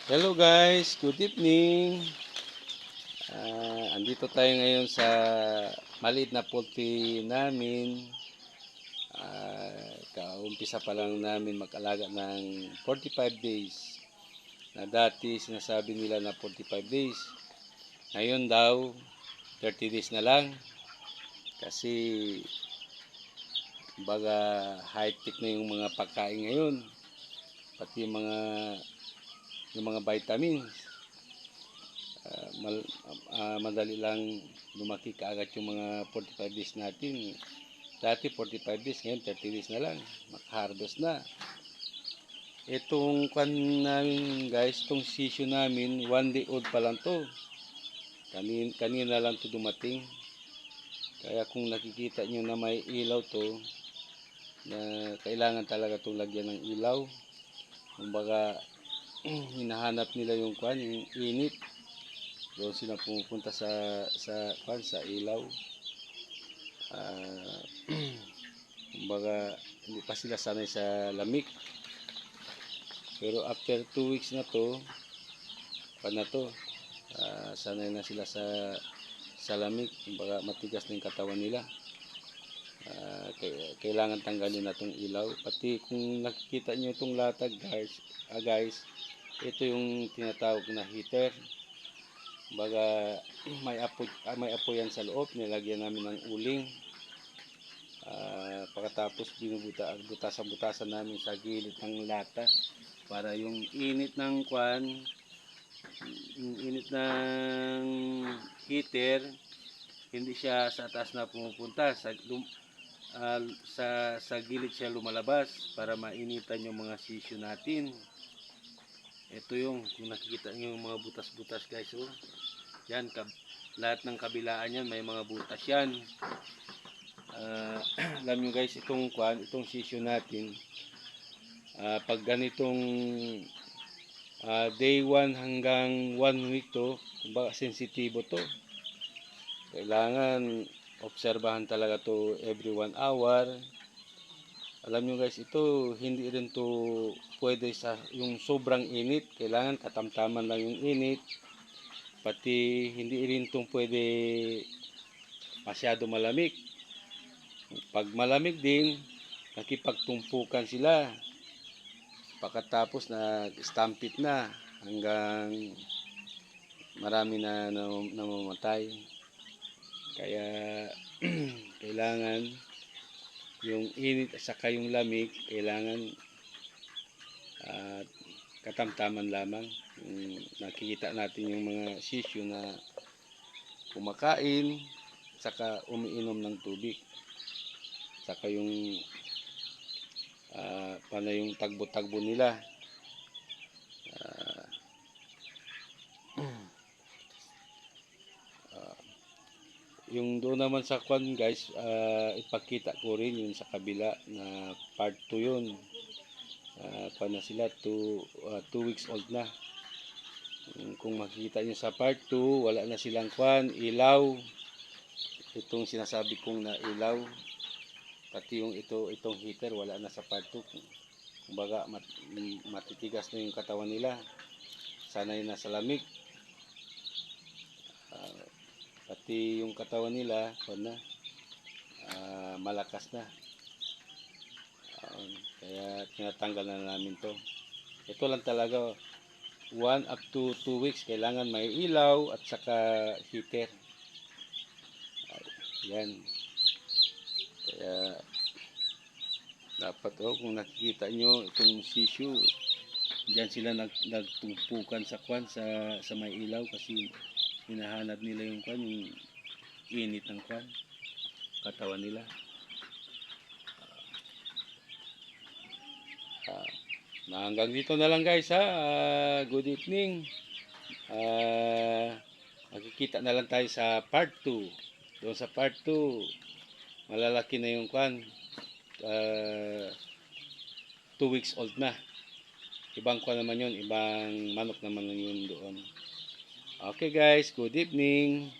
Hello guys, good evening. Andito tayo ngayon sa maliit na poultry namin. Kaumpisa pa lang namin mag-alaga ng 45 days. Na dati sinasabi nila na 45 days. Ngayon daw 30 days na lang. Kasi baga high-tech na yung mga pagkain ngayon. Pati yung mga vitamins. Madali lang lumaki kaagad yung mga 45 days natin. Dati 45 days, ngayon 30 days na lang. Maka-harvest na. Itong kwan namin guys, itong sisyo namin, 1 day old pa lang to. Kanina lang to dumating. Kaya kung nakikita nyo na may ilaw to, na kailangan talaga itong lagyan ng ilaw. Kumbaga, hinahanap nila yung kwan, yung init. Doon sila pumupunta sa ilaw. Kumbaga hindi pa sila sanay sa lamig. Pero after 2 weeks na to, sanay na sila sa lamig. Kumbaga matigas na yung katawan nila. Kailangan tanggalin na itong ilaw. Pati kung nakikita nyo itong latag guys, ito yung tinatawag na heater. Baga may apoy yan sa loob, nilagyan namin ng uling. Pagkatapos butasan namin sa gilid ng lata para yung init ng heater hindi siya sa taas na pumupunta, sa gilid siya lumalabas para mainitan yung mga sisyo natin. Ito yung kung nakikita niyo yung mga butas-butas guys, oh. Yan, lahat ng kabilaan yan may mga butas yan. Alam nyo guys, itong sisyo natin, pag ganitong day 1 hanggang 1 week to, kumbaga sensitibo to. Kailangan obserbahan talaga to every 1 hour. Alam nyo guys, ito hindi rin to pwede sa yung sobrang init. Kailangan katamtaman lang yung init. Pati hindi rin itong pwede masyado malamig. Pag malamig din, nakipagtumpukan sila. Pagkatapos nag-stampede na hanggang marami na namamatay. Kaya kailangan yung init at saka yung lamig, kailangan katamtaman lamang. Nakikita natin yung mga sisyo na kumakain saka umiinom ng tubig, saka yung yung tagbo-tagbo nila. Yung doon naman sa kwan guys, ipakita ko rin yung sa kabila na part 2 yun. Na sila 2 weeks old na. Kung makikita nyo sa part 2, wala na silang ilaw. Itong sinasabi kong na ilaw, pati yung itong heater wala na sa part 2. Kumbaga matitigas na yung katawan nila, sanay na sa lamig. Pati yung katawan nila malakas na. Kaya tinatanggal na namin to. Ito lang talaga, 1 up to 2 weeks kailangan may ilaw at saka heater. Yan. Kaya dapat kung nakikita nyo itong sisyo, diyan sila nagtumpukan sa may ilaw kasi hinahanap nila yung yung init ng katawan nila. Hanggang dito na lang guys ha. Good evening. Makikita na lang tayo sa part 2. Doon sa part 2, malalaki na yung 2 weeks old na. Ibang naman yun, ibang manok naman yun doon. Okay guys, good evening.